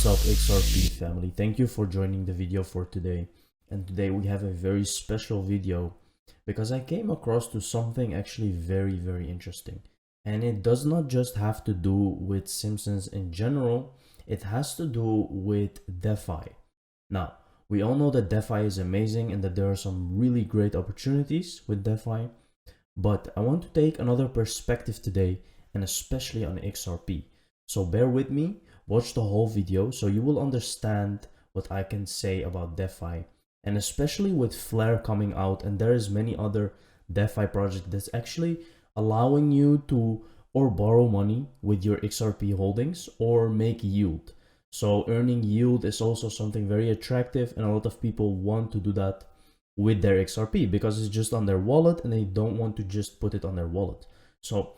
What's up, XRP family? Thank you for joining the video for today. And today we have a very special video because I came across to something actually very interesting. And it does not just have to do with Simpsons in general, it has to do with DeFi. Now, we all know that DeFi is amazing and that there are some really great opportunities with DeFi, but I want to take another perspective today, and especially on XRP. So bear with me, watch the whole video so you will understand what I can say about DeFi, and especially with Flare coming out, and there is many other DeFi projects that's actually allowing you to or borrow money with your XRP holdings or make yield. So earning yield is also something very attractive, and a lot of people want to do that with their XRP because it's just on their wallet and they don't want to just put it on their wallet. So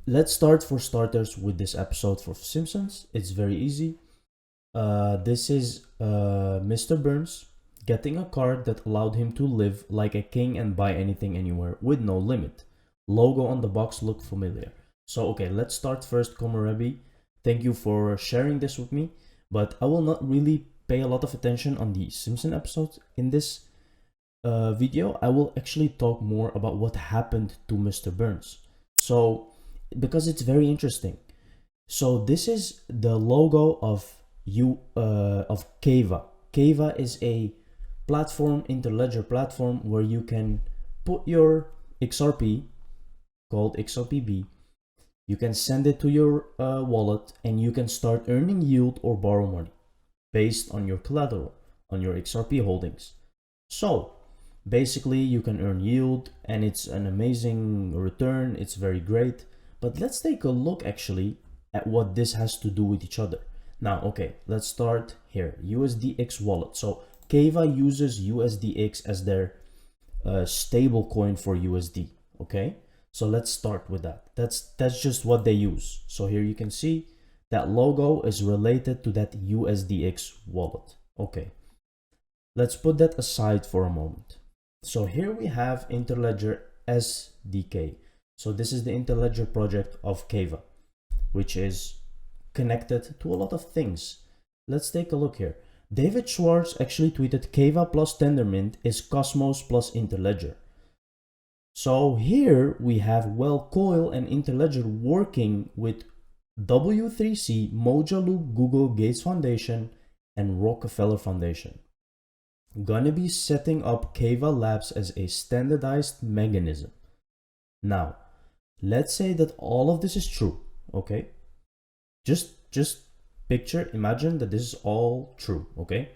let's start for starters with this episode for Simpsons. It's very easy. This is Mr. Burns getting a card that allowed him to live like a king and buy anything anywhere with no limit. Logo on the box looked familiar. So okay, let's start first. Komorebi, thank you for sharing this with me, but I will not really pay a lot of attention on the Simpson episodes. In this video, I will actually talk more about what happened to Mr. Burns. So, because it's very interesting. So this is the logo of Keva. Keva is a platform, interledger platform, where you can put your XRP, called XRPB. You can send it to your wallet and you can start earning yield or borrow money based on your collateral, on your XRP holdings. So basically you can earn yield and it's an amazing return. It's very great. But let's take a look actually at what this has to do with each other. Now, okay, let's start here. USDX wallet. So Keva uses USDX as their stable coin for USD. Okay, so let's start with that. That's just what they use. So here you can see that logo is related to that USDX wallet. Okay, let's put that aside for a moment. So here we have Interledger SDK. So this is the Interledger project of Keva, which is connected to a lot of things. Let's take a look here. David Schwartz actually tweeted Keva plus Tendermint is Cosmos plus Interledger. So here we have Coil and Interledger working with W3C, Mojaloop, Google, Gates Foundation, and Rockefeller Foundation. Gonna be setting up Keva Labs as a standardized mechanism. Now, let's say that all of this is true, okay? Just imagine that this is all true, okay?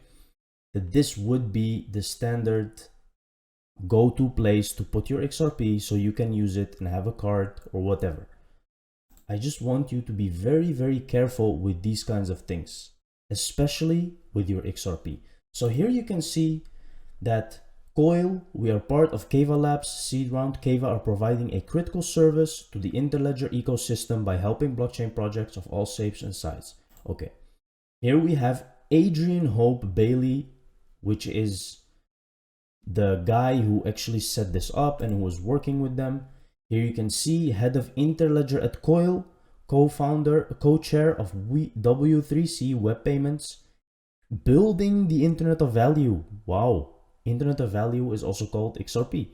That this would be the standard go-to place to put your XRP so you can use it and have a card or whatever. I just want you to be very careful with these kinds of things, especially with your XRP. So here you can see that Coil, we are part of Keva Labs seed round. Keva are providing a critical service to the Interledger ecosystem by helping blockchain projects of all shapes and sizes. Okay, here we have Adrian Hope Bailey, which is the guy who actually set this up and who was working with them. Here you can see head of Interledger at Coil, co-founder, co-chair of W3C Web Payments, building the Internet of Value. Wow, Internet of Value is also called XRP.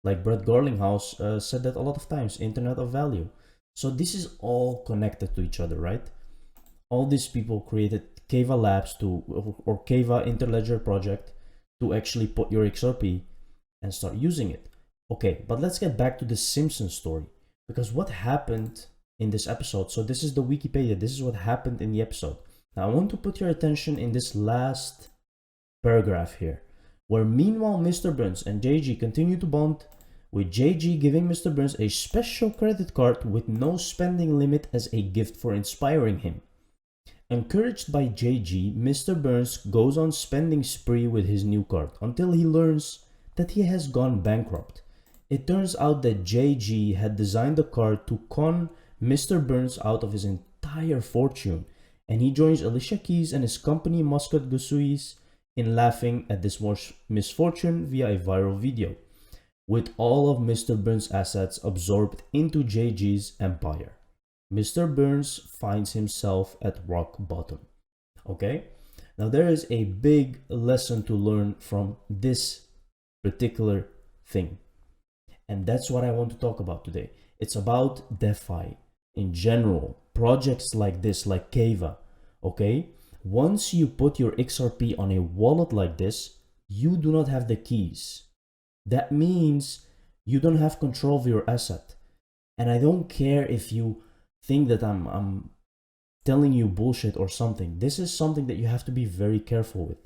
Like Brett Garlinghouse said that a lot of times, Internet of Value. So this is all connected to each other, right? All these people created Keva Labs or Keva Interledger project to actually put your XRP and start using it. Okay, but let's get back to the Simpsons story, because what happened in this episode, so this is the Wikipedia, this is what happened in the episode. Now I want to put your attention in this last paragraph here, where meanwhile Mr. Burns and JG continue to bond, with JG giving Mr. Burns a special credit card with no spending limit as a gift for inspiring him. Encouraged by JG, Mr. Burns goes on spending spree with his new card until he learns that he has gone bankrupt. It turns out that JG had designed the card to con Mr. Burns out of his entire fortune, and he joins Alicia Keys and his company Muscat Gusuis in laughing at this misfortune via a viral video, with all of Mr. Burns' assets absorbed into JG's empire. Mr. Burns finds himself at rock bottom. Okay, now there is a big lesson to learn from this particular thing, and that's what I want to talk about today. It's about DeFi in general, projects like this, like Kava. Okay, once you put your XRP on a wallet like this, you do not have the keys. That means you don't have control of your asset. And I don't care if you think that I'm telling you bullshit or something. This is something that you have to be very careful with.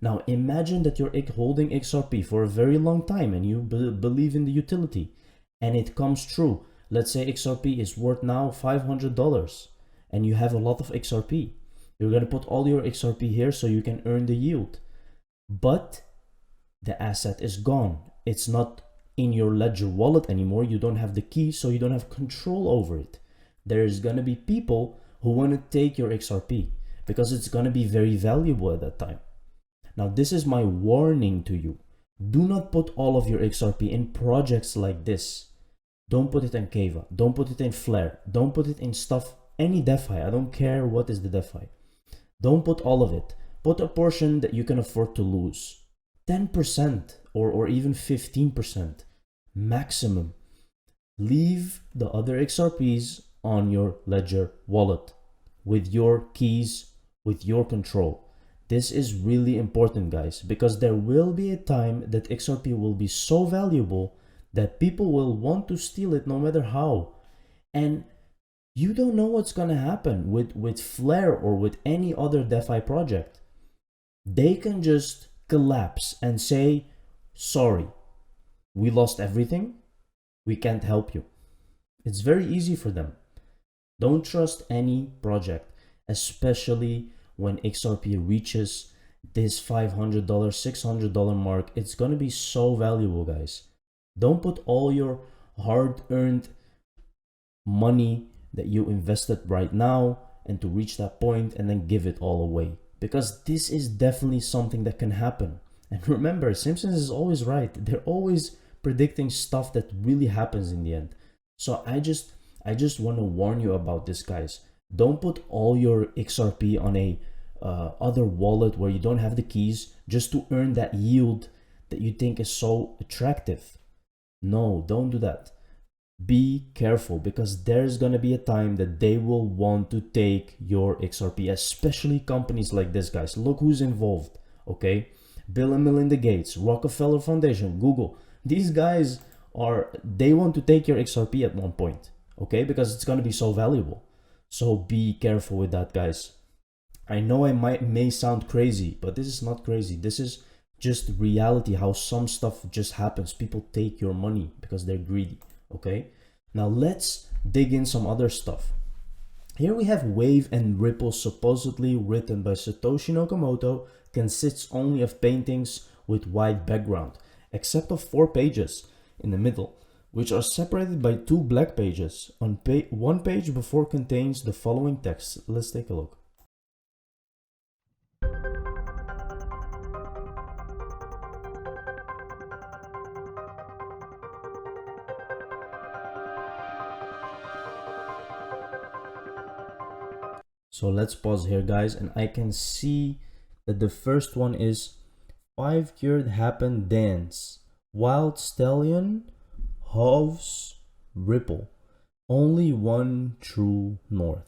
Now imagine that you're holding XRP for a very long time and you believe in the utility, and it comes true. Let's say XRP is worth now $500 and you have a lot of XRP. You're going to put all your XRP here so you can earn the yield. But the asset is gone. It's not in your Ledger wallet anymore. You don't have the key, so you don't have control over it. There's going to be people who want to take your XRP because it's going to be very valuable at that time. Now, this is my warning to you. Do not put all of your XRP in projects like this. Don't put it in Kava. Don't put it in Flare. Don't put it in stuff, any DeFi. I don't care what is the DeFi. Don't put all of it. Put a portion that you can afford to lose. 10% or even 15% maximum. Leave the other XRPs on your Ledger wallet with your keys, with your control. This is really important, guys, because there will be a time that XRP will be so valuable that people will want to steal it no matter how. And you don't know what's going to happen with Flare or with any other DeFi project. They can just collapse and say, sorry, we lost everything. We can't help you. It's very easy for them. Don't trust any project, especially when XRP reaches this $500, $600 mark. It's going to be so valuable, guys. Don't put all your hard-earned money that you invested right now and to reach that point and then give it all away, because this is definitely something that can happen. And remember, Simpsons is always right. They're always predicting stuff that really happens in the end. So I just want to warn you about this, guys. Don't put all your XRP on a other wallet where you don't have the keys just to earn that yield that you think is so attractive. No, don't do that. Be careful, because there's gonna be a time that they will want to take your XRP, especially companies like this, guys. Look who's involved, okay? Bill and Melinda Gates, Rockefeller Foundation, Google. These guys they want to take your XRP at one point, okay? Because it's gonna be so valuable. So be careful with that, guys. I know I may sound crazy, but this is not crazy. This is just reality, how some stuff just happens. People take your money because they're greedy. Okay, now let's dig in some other stuff. Here we have Wave and Ripple, supposedly written by Satoshi Nakamoto, consists only of paintings with white background, except of 4 pages in the middle, which are separated by 2 black pages. On one page before contains the following text. Let's take a look. So let's pause here, guys, and I can see that the first one is 5 cured happen dance, wild stallion, Hoves, Ripple, only one true north.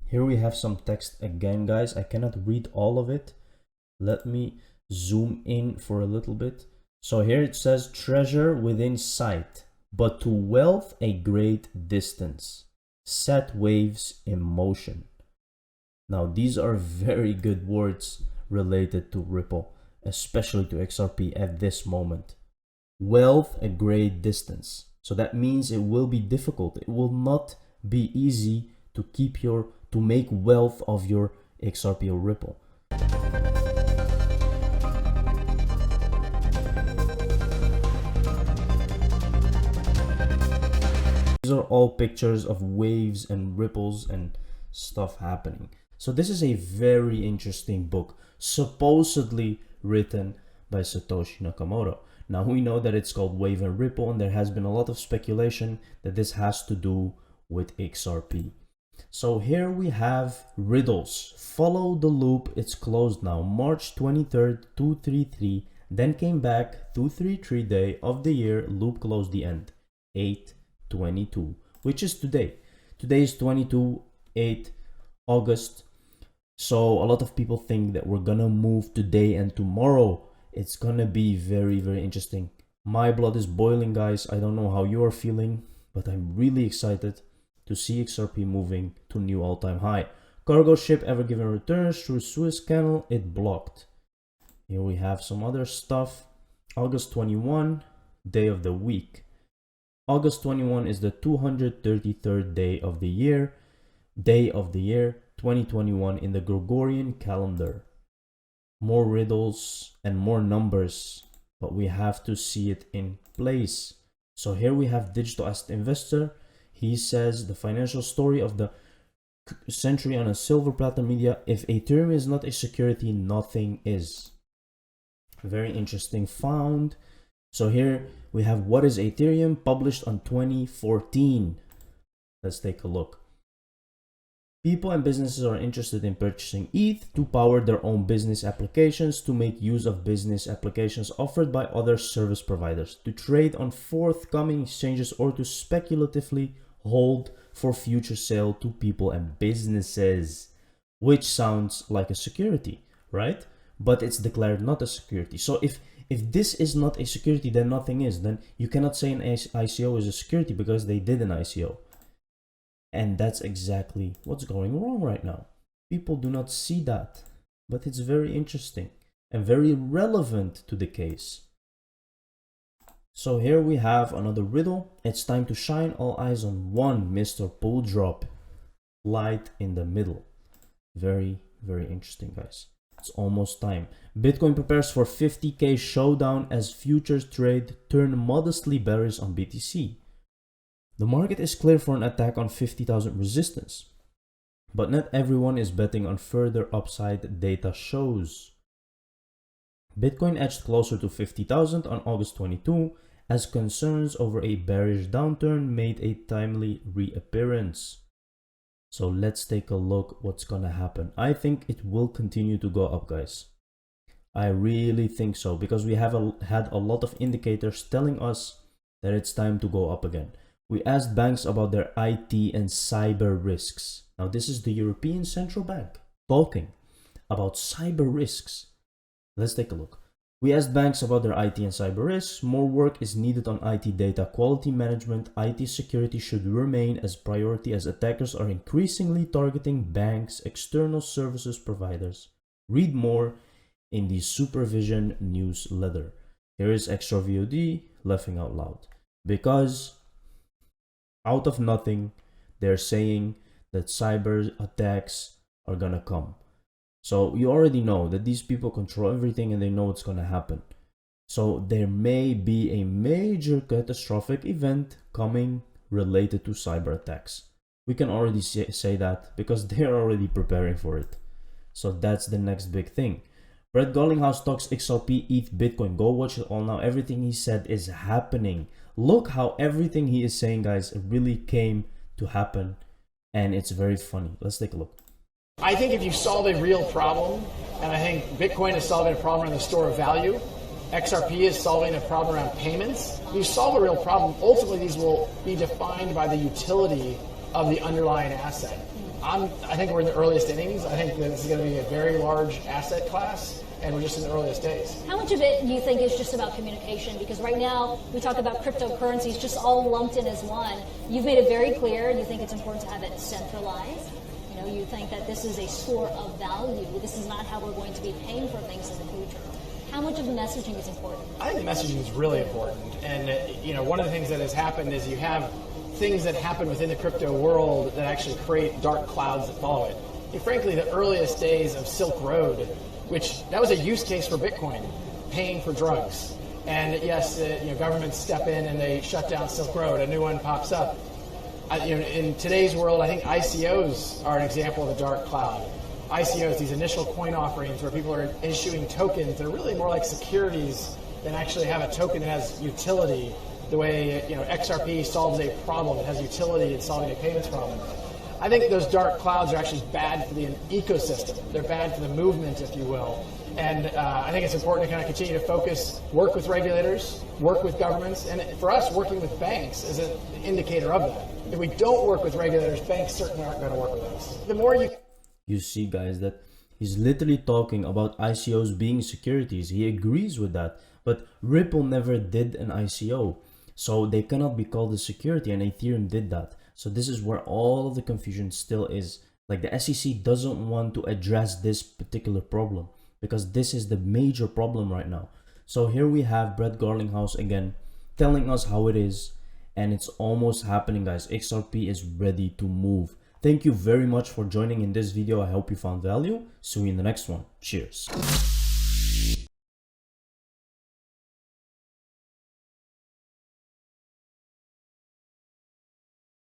Here we have some text again, guys. I cannot read all of it. Let me zoom in for a little bit. So here it says, treasure within sight, but to wealth a great distance. Set waves in motion. Now these are very good words related to Ripple, especially to XRP at this moment. Wealth a great distance. So that means it will be difficult. It will not be easy to make wealth of your XRP or Ripple. These are all pictures of waves and ripples and stuff happening. So this is a very interesting book, supposedly written by Satoshi Nakamoto. Now we know that it's called Wave and Ripple, and there has been a lot of speculation that this has to do with XRP. So here we have riddles. Follow the loop, it's closed now. March 23rd, 233, then came back, 233 day of the year, loop closed the end, 8/22, which is today. Today is 8 August. So a lot of people think that we're gonna move today and tomorrow. It's gonna be very, very interesting. My blood is boiling, guys. I don't know how you are feeling, but I'm really excited to see XRP moving to new all-time high. Cargo ship Ever Given returns through Suez Canal. It blocked. Here we have some other stuff. August 21, day of the week. August 21 is the 233rd day of the year. 2021 in the Gregorian calendar. More riddles and more numbers, but we have to see it in place. So here we have Digital Asset Investor. He says the financial story of the century on a silver platter media. If Ethereum is not a security, nothing is. Very interesting found. So here we have What is Ethereum, published on 2014. Let's take a look. People and businesses are interested in purchasing ETH to power their own business applications, to make use of business applications offered by other service providers, to trade on forthcoming exchanges, or to speculatively hold for future sale to people and businesses, which sounds like a security, right? But it's declared not a security. So if this is not a security, then nothing is. Then you cannot say an ICO is a security because they did an ICO. And that's exactly what's going wrong right now. People do not see that, but it's very interesting and very relevant to the case. So here we have another riddle. It's time to shine all eyes on one, Mr. Pull Drop. Light in the middle. Very, very interesting, guys. It's almost time. Bitcoin prepares for 50K showdown as futures trade turn modestly bearish on BTC. The market is clear for an attack on 50,000 resistance, but not everyone is betting on further upside, data shows. Bitcoin edged closer to 50,000 on August 22 as concerns over a bearish downturn made a timely reappearance. So let's take a look what's gonna happen. I think it will continue to go up, guys. I really think so, because we have had a lot of indicators telling us that it's time to go up again. We asked banks about their IT and cyber risks. Now this is the European Central Bank talking about cyber risks. Let's take a look. We asked banks about their IT and cyber risks. More work is needed on IT data quality management. IT security should remain as priority as attackers are increasingly targeting banks, external services providers. Read more in the Supervision newsletter. Here is extra VOD, laughing out loud. Because out of nothing, they're saying that cyber attacks are gonna come. So you already know that these people control everything and they know what's gonna happen. So there may be a major catastrophic event coming related to cyber attacks. We can already say that because they're already preparing for it. So that's the next big thing. Brett Gollinghouse talks XRP, ETH, Bitcoin. Go watch it all now. Everything he said is happening. Look how everything he is saying, guys, really came to happen. And it's very funny. Let's take a look. I think if you solve a real problem, and I think Bitcoin is solving a problem around the store of value, XRP is solving a problem around payments. If you solve a real problem, ultimately these will be defined by the utility of the underlying asset. I think we're in the earliest innings. I think that this is going to be a very large asset class, and we're just in the earliest days. How much of it do you think is just about communication? Because right now we talk about cryptocurrencies just all lumped in as one. You've made it very clear you think it's important to have it centralized. You know, you think that this is a store of value. This is not how we're going to be paying for things in the future. How much of the messaging is important? I think the messaging is really important. And, one of the things that has happened is you have things that happen within the crypto world that actually create dark clouds that follow it. And frankly, the earliest days of Silk Road, which that was a use case for Bitcoin, paying for drugs. And yes, governments step in and they shut down Silk Road. A new one pops up. In today's world, I think ICOs are an example of a dark cloud. ICOs, these initial coin offerings where people are issuing tokens, they're really more like securities than actually have a token that has utility. The way XRP solves a problem, it has utility in solving a payments problem. I think those dark clouds are actually bad for the ecosystem. They're bad for the movement, if you will. And I think it's important to kind of continue to focus, work with regulators, work with governments, and for us, working with banks is an indicator of that. If we don't work with regulators, banks certainly aren't going to work with us. The more you see, guys, that he's literally talking about ICOs being securities. He agrees with that, but Ripple never did an ICO. So they cannot be called a security, and Ethereum did that. So this is where all of the confusion still is. Like, the SEC doesn't want to address this particular problem because this is the major problem right now. So here we have Brett Garlinghouse again telling us how it is, and it's almost happening, guys. XRP is ready to move. Thank you very much for joining in this video. I hope you found value. See you in the next one. Cheers.